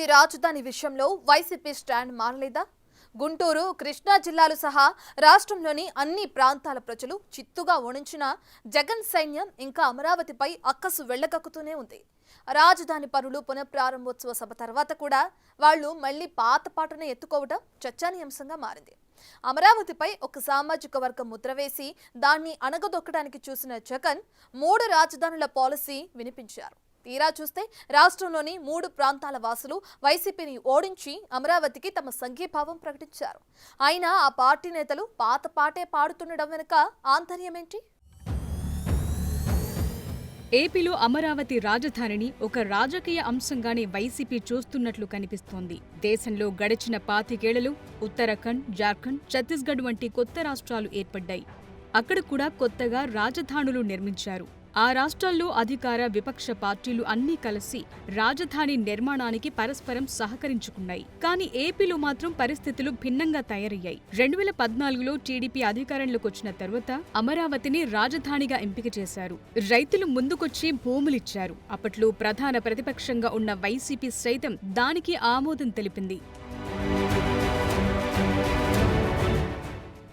అమరావతి రాజధాని విషయంలో YCP stand మారలేదా? Guntur, Krishna జిల్లాలు సహా రాష్ట్రంలోని అన్ని ప్రాంతాల ప్రజలు చిత్తుగా ఓడించిన జగన్ సైన్యం ఇంకా అమరావతిపై అక్కసు వెళ్లగక్కుతూనే ఉంది. రాజధాని పనులు పునఃప్రారంభోత్సవ సభ తర్వాత కూడా వాళ్లు మళ్లీ పాత పాటనే ఎత్తుకోవడం చర్చనీయాంశంగా మారింది. అమరావతిపై ఒక సామాజిక వర్గం ముద్ర వేసి దాన్ని అణగదొక్కడానికి చూసిన జగన్ 3 రాజధానుల పాలసీ వినిపించారు. తీరా చూస్తే రాష్ట్రంలోని 3 ప్రాంతాల వాసులు వైసీపీని ఓడించి అమరావతికి తమ సంఘీభావం ప్రకటించారు. అయినా ఆ పార్టీ నేతలు పాత పాటే పాడుతుండడం వెనుక ఆంతర్యమేంటి? ఏపీలో అమరావతి రాజధానిని ఒక రాజకీయ అంశంగానే వైసీపీ చూస్తున్నట్లు కనిపిస్తోంది. దేశంలో గడిచిన 25 ఏళ్లలో ఉత్తరాఖండ్, జార్ఖండ్, ఛత్తీస్గఢ్ వంటి కొత్త రాష్ట్రాలు ఏర్పడ్డాయి. అక్కడ కూడా కొత్తగా రాజధానులు నిర్మించారు. ఆ రాష్ట్రాల్లో అధికార, విపక్ష పార్టీలు అన్నీ కలిసి రాజధాని నిర్మాణానికి పరస్పరం సహకరించుకున్నాయి. కానీ ఏపీలో మాత్రం పరిస్థితులు భిన్నంగా తయారయ్యాయి. 2014లో టీడీపీ అధికారంలోకి వచ్చిన తర్వాత అమరావతిని రాజధానిగా ఎంపిక చేశారు. రైతులు ముందుకొచ్చి భూములిచ్చారు. అప్పట్లో ప్రధాన ప్రతిపక్షంగా ఉన్న వైసీపీ సైతం దానికి ఆమోదం తెలిపింది.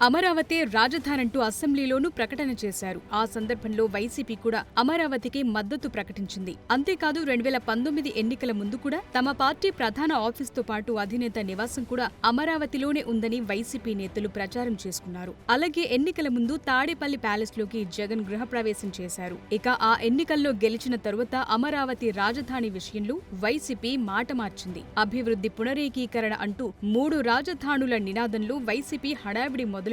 అమరావతి రాజధానంటూ అసెంబ్లీలోనూ ప్రకటన చేశారు. ఆ సందర్భంలో వైసీపీ కూడా అమరావతికి మద్దతు ప్రకటించింది. అంతేకాదు 2019 ఎన్నికల ముందు కూడా తమ పార్టీ ప్రధాన ఆఫీస్తో పాటు అధినేత నివాసం కూడా అమరావతిలోనే ఉందని వైసీపీ నేతలు ప్రచారం చేసుకున్నారు. అలాగే ఎన్నికల ముందు తాడేపల్లి ప్యాలెస్లోకి జగన్ గృహప్రవేశం చేశారు. ఇక ఆ ఎన్నికల్లో గెలిచిన తరువాత అమరావతి రాజధాని విషయంలో వైసీపీ మాట మార్చింది. అభివృద్ధి పునరేకీకరణ అంటూ 3 రాజధానుల నినాదంలో వైసీపీ హడావిడి మొదలుపెట్టింది.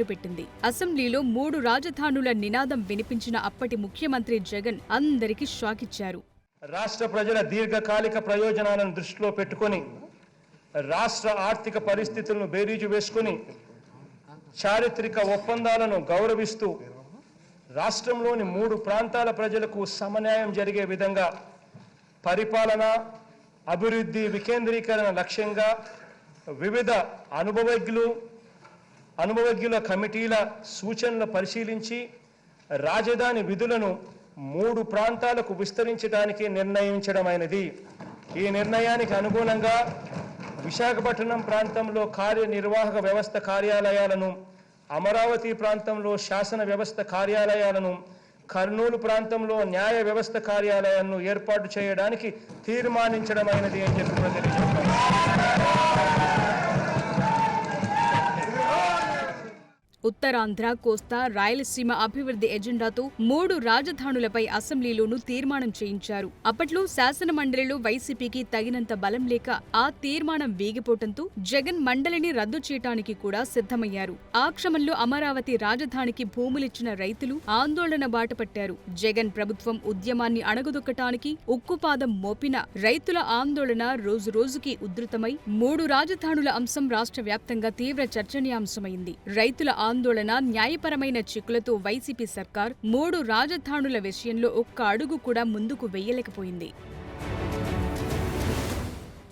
అసెంబ్లీలో 3 రాజధానుల నినాదం వినిపించిన అప్పటి ముఖ్యమంత్రి జగన్ అందరికీ షాక్ ఇచ్చారు. రాష్ట్ర ప్రజల దీర్ఘకాలిక ప్రయోజనాలను దృష్టిలో పెట్టుకుని, రాష్ట్ర ఆర్థిక పరిస్థితులను బేరీజు వేసుకుని, చారిత్రక ఒప్పందాలను గౌరవిస్తూ రాష్ట్రంలోని 3 ప్రాంతాల ప్రజలకు సమన్యాయం జరిగే విధంగా పరిపాలన, అభివృద్ధి వికేంద్రీకరణ లక్ష్యంగా వివిధ అనుభవజ్ఞుల కమిటీల సూచనలు పరిశీలించి రాజధాని విధులను 3 ప్రాంతాలకు విస్తరించడానికి నిర్ణయించడమైనది. ఈ నిర్ణయానికి అనుగుణంగా విశాఖపట్నం ప్రాంతంలో కార్యనిర్వాహక వ్యవస్థ కార్యాలయాలను, అమరావతి ప్రాంతంలో శాసన వ్యవస్థ కార్యాలయాలను, కర్నూలు ప్రాంతంలో న్యాయ వ్యవస్థ కార్యాలయాలను ఏర్పాటు చేయడానికి తీర్మానించడమైనది అని చెప్పి తెలియజేస్తాను. ఉత్తరాంధ్ర, కోస్తా, రాయలసీమ అభివృద్ధి ఎజెండాతో 3 రాజధానులపై అసెంబ్లీలోనూ తీర్మానం చేయించారు. అప్పట్లో శాసనమండలిలో వైసీపీకి తగినంత బలం లేక ఆ తీర్మానం వీగిపోవడంతో జగన్ మండలిని రద్దు చేయడానికి కూడా సిద్ధమయ్యారు. ఆ క్రమంలో అమరావతి రాజధానికి భూములిచ్చిన రైతులు ఆందోళన బాటపట్టారు. జగన్ ప్రభుత్వం ఉద్యమాన్ని అణగదొక్కటానికి ఉక్కుపాదం మోపిన రైతుల ఆందోళన రోజురోజుకి ఉధృతమై 3 రాజధానుల అంశం రాష్ట్ర వ్యాప్తంగా తీవ్ర చర్చనీయాంశమైంది. రైతుల ఆందోళన, న్యాయపరమైన చిక్కులతో వైసీపీ సర్కార్ 3 రాజధానుల విషయంలో ఒక్క అడుగు కూడా ముందుకు వెయ్యలేకపోయింది.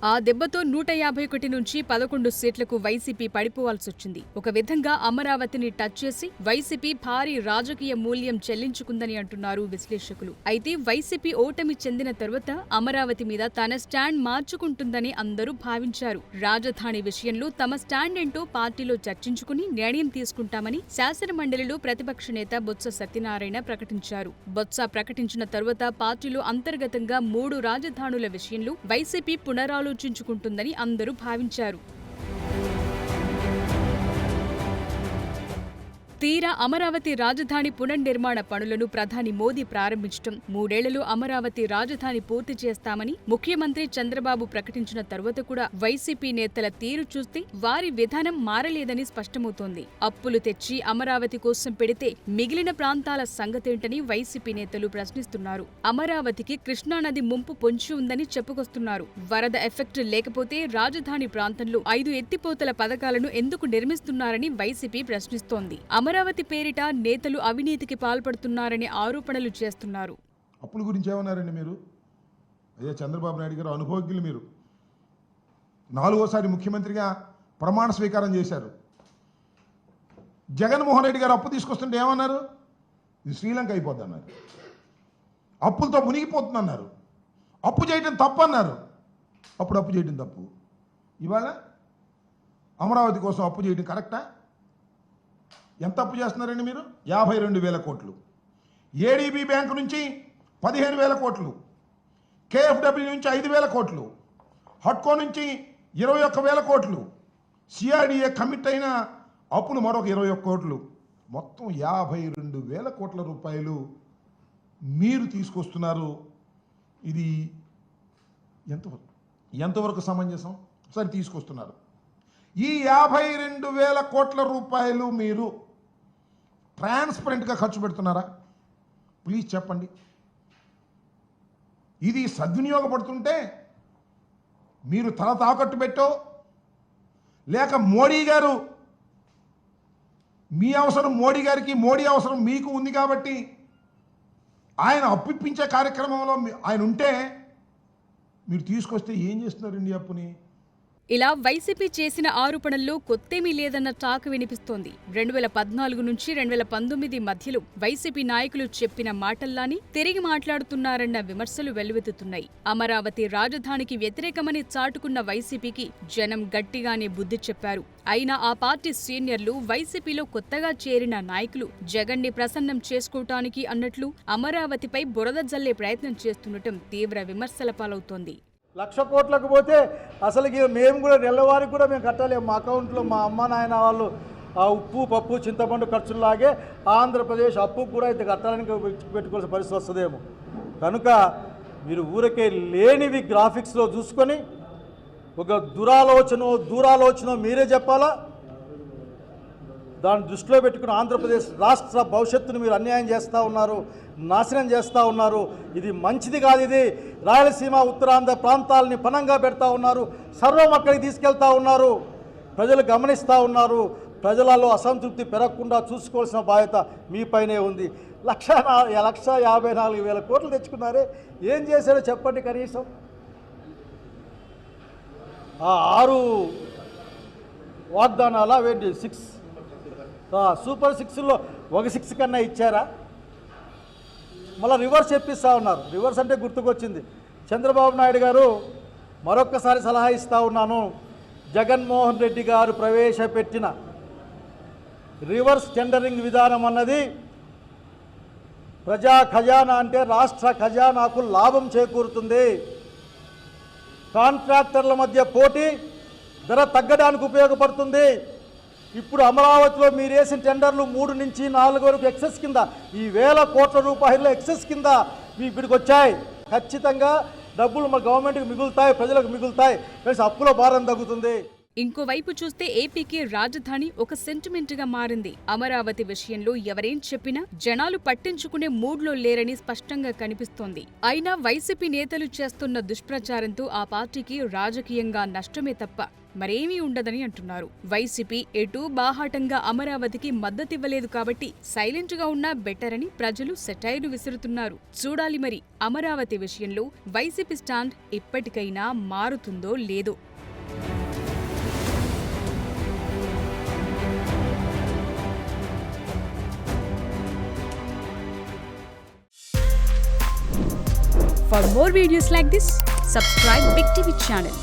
ఆ దెబ్బతో 151 నుంచి 11 సీట్లకు వైసీపీ పడిపోవాల్సొచ్చింది. ఒక విధంగా అమరావతిని టచ్ చేసి వైసీపీ భారీ రాజకీయ మూల్యం చెల్లించుకుందని అంటున్నారు విశ్లేషకులు. అయితే వైసీపీ ఓటమి చెందిన తర్వాత అమరావతి మీద తన స్టాండ్ మార్చుకుంటుందని అందరూ భావించారు. రాజధాని విషయంలో తమ స్టాండ్ ఏంటో పార్టీలో చర్చించుకుని నిర్ణయం తీసుకుంటామని శాసనమండలిలో ప్రతిపక్ష నేత బొత్స సత్యనారాయణ ప్రకటించారు. బొత్స ప్రకటించిన తర్వాత పార్టీలో అంతర్గతంగా 3 రాజధానుల విషయంలో వైసీపీ పునరాలోచించుకుంటుందని అందరూ భావించారు. తీరా అమరావతి రాజధాని పునర్నిర్మాణ పనులను ప్రధాని మోదీ ప్రారంభించడం, 3 ఏళ్లలో అమరావతి రాజధాని పూర్తి చేస్తామని ముఖ్యమంత్రి చంద్రబాబు ప్రకటించిన తరువాత కూడా వైసీపీ నేతల తీరు చూస్తే వారి విధానం మారలేదని స్పష్టమవుతోంది. అప్పులు తెచ్చి అమరావతి కోసం పెడితే మిగిలిన ప్రాంతాల సంగతేంటని వైసీపీ నేతలు ప్రశ్నిస్తున్నారు. అమరావతికి కృష్ణానది ముంపు పొంచి ఉందని చెప్పుకొస్తున్నారు. వరద ఎఫెక్ట్ లేకపోతే రాజధాని ప్రాంతంలో 5 ఎత్తిపోతల పథకాలను ఎందుకు నిర్మిస్తున్నారని వైసీపీ ప్రశ్నిస్తోంది. అమరావతి పేరిట నేతలు అవినీతికి పాల్పడుతున్నారని ఆరోపణలు చేస్తున్నారు. అప్పుల గురించి ఏమన్నారండి మీరు? అయ్యా చంద్రబాబు నాయుడు గారు అనుభవజ్ఞులు. మీరు 4వసారి ముఖ్యమంత్రిగా ప్రమాణ స్వీకారం చేశారు. జగన్మోహన్ రెడ్డి గారు అప్పు తీసుకొస్తుంటే ఏమన్నారు? ఇది శ్రీలంక అయిపోద్ది అన్నారు. అప్పులతో మునిగిపోతుందన్నారు. అప్పు చేయటం తప్పన్నారు. అప్పుడు అప్పు చేయడం తప్పు. ఇవాళ అమరావతి కోసం అప్పు చేయడం కరెక్టా? ఎంత అప్పు చేస్తున్నారండి మీరు? 52,000 కోట్లు. ఏడీబీ బ్యాంకు నుంచి 15,000 కోట్లు, కేఎఫ్డబ్ల్యూ నుంచి 5,000 కోట్లు, హట్కో నుంచి 21,000 కోట్లు, సిఆర్డీఏ కమిట్ అయిన అప్పులు మరొక 21 కోట్లు, మొత్తం 52,000 కోట్ల రూపాయలు మీరు తీసుకొస్తున్నారు. ఇది ఎంతవరకు సమంజసం? సరే, తీసుకొస్తున్నారు. ఈ 52,000 కోట్ల రూపాయలు మీరు ట్రాన్స్పరెంట్గా ఖర్చు పెడుతున్నారా? ప్లీజ్ చెప్పండి. ఇది సద్వినియోగపడుతుంటే మీరు తల తాకట్టు పెట్టో, లేక మోడీ గారు మీ అవసరం మోడీ గారికి, మోడీ అవసరం మీకు ఉంది కాబట్టి ఆయన అప్పిప్పించే కార్యక్రమంలో ఆయన ఉంటే మీరు తీసుకొస్తే ఏం చేస్తున్నారండి అప్పుని? ఇలా వైసీపీ చేసిన ఆరోపణల్లో కొత్తేమీ లేదన్న టాక్ వినిపిస్తోంది. 2014 నుంచి 2019 మధ్యలో వైసీపీ నాయకులు చెప్పిన మాటల్లాని తిరిగి మాట్లాడుతున్నారన్న విమర్శలు వెల్లువెత్తుతున్నాయి. అమరావతి రాజధానికి వ్యతిరేకమని చాటుకున్న వైసీపీకి జనం గట్టిగానే బుద్ధి చెప్పారు. అయినా ఆ పార్టీ సీనియర్లు, వైసీపీలో కొత్తగా చేరిన నాయకులు జగన్ని ప్రసన్నం చేసుకోవటానికి అన్నట్లు అమరావతిపై బురద జల్లే ప్రయత్నం చేస్తుండటం తీవ్ర విమర్శల పాలవుతోంది. 1,00,000 కోట్లకు పోతే అసలుకి మేము కూడా నెలవారికి కూడా మేము కట్టలేము. మా అకౌంట్లో మా అమ్మ నాయన వాళ్ళు ఆ ఉప్పు పప్పు చింతపండు ఖర్చులాగే ఆంధ్రప్రదేశ్ అప్పు కూడా అయితే కట్టాలని పెట్టుకోవాల్సిన పరిస్థితి వస్తుందేమో. కనుక మీరు ఊరికే లేనివి గ్రాఫిక్స్లో చూసుకొని ఒక దూరాలోచన మీరే చెప్పాలా? దాన్ని దృష్టిలో పెట్టుకుని ఆంధ్రప్రదేశ్ రాష్ట్ర భవిష్యత్తును మీరు అన్యాయం చేస్తూ ఉన్నారు, నాశనం చేస్తూ ఉన్నారు. ఇది మంచిది కాదు. ఇది రాయలసీమ ఉత్తరాంధ్ర ప్రాంతాలని పనంగా పెడతా ఉన్నారు, సర్వం అక్కడికి తీసుకెళ్తా ఉన్నారు. ప్రజలు గమనిస్తూ ఉన్నారు. ప్రజలలో అసంతృప్తి పెరగకుండా చూసుకోవాల్సిన బాధ్యత మీపైనే ఉంది. 1,54,000 కోట్లు తెచ్చుకున్నారే, ఏం చేశారో చెప్పండి కనీసం. ఆ 6 వాగ్దానాల 6 సూపర్ 6లో ఒక 6 కన్నా ఇచ్చారా? మళ్ళీ రివర్స్ చెప్పిస్తూ ఉన్నారు. రివర్స్ అంటే గుర్తుకొచ్చింది, చంద్రబాబు నాయుడు గారు మరొక్కసారి సలహా ఇస్తూ ఉన్నాను. జగన్మోహన్ రెడ్డి గారు ప్రవేశపెట్టిన రివర్స్ టెండరింగ్ విధానం అన్నది ప్రజా ఖజానా అంటే రాష్ట్ర ఖజానాకు లాభం చేకూరుతుంది. కాంట్రాక్టర్ల మధ్య పోటీ, ధర తగ్గడానికి ఉపయోగపడుతుంది. ఇప్పుడు అమరావతిలో మీరు వేసిన టెండర్లు 3 నుంచి 4 వరకు ఎక్సెస్ కింద, ఈ 1,000 కోట్ల రూపాయల ఎక్సెస్ కింద ఇప్పటికి వచ్చాయి. ఖచ్చితంగా డబ్బులు మన గవర్నమెంట్కి మిగులుతాయి, ప్రజలకు మిగులుతాయి, ప్లస్ అప్పుల భారం తగ్గుతుంది. ఇంకోవైపు చూస్తే ఏపీకి రాజధాని ఒక సెంటిమెంట్గా మారింది. అమరావతి విషయంలో ఎవరేం చెప్పినా జనాలు పట్టించుకునే మూడ్లో లేరని స్పష్టంగా కనిపిస్తోంది. అయినా వైసీపీ నేతలు చేస్తున్న దుష్ప్రచారంతో ఆ పార్టీకి రాజకీయంగా నష్టమే తప్ప మరేమీ ఉండదని అంటున్నారు. వైసీపీ ఎటూ బాహాటంగా అమరావతికి మద్దతివ్వలేదు కాబట్టి సైలెంట్ గా ఉన్నా బెటర్ అని ప్రజలు సెటైర్లు విసురుతున్నారు. చూడాలి మరి అమరావతి విషయంలో వైసీపీ స్టాండ్ ఇప్పటికైనా మారుతుందో లేదో. For more videos like this, subscribe Big TV channel.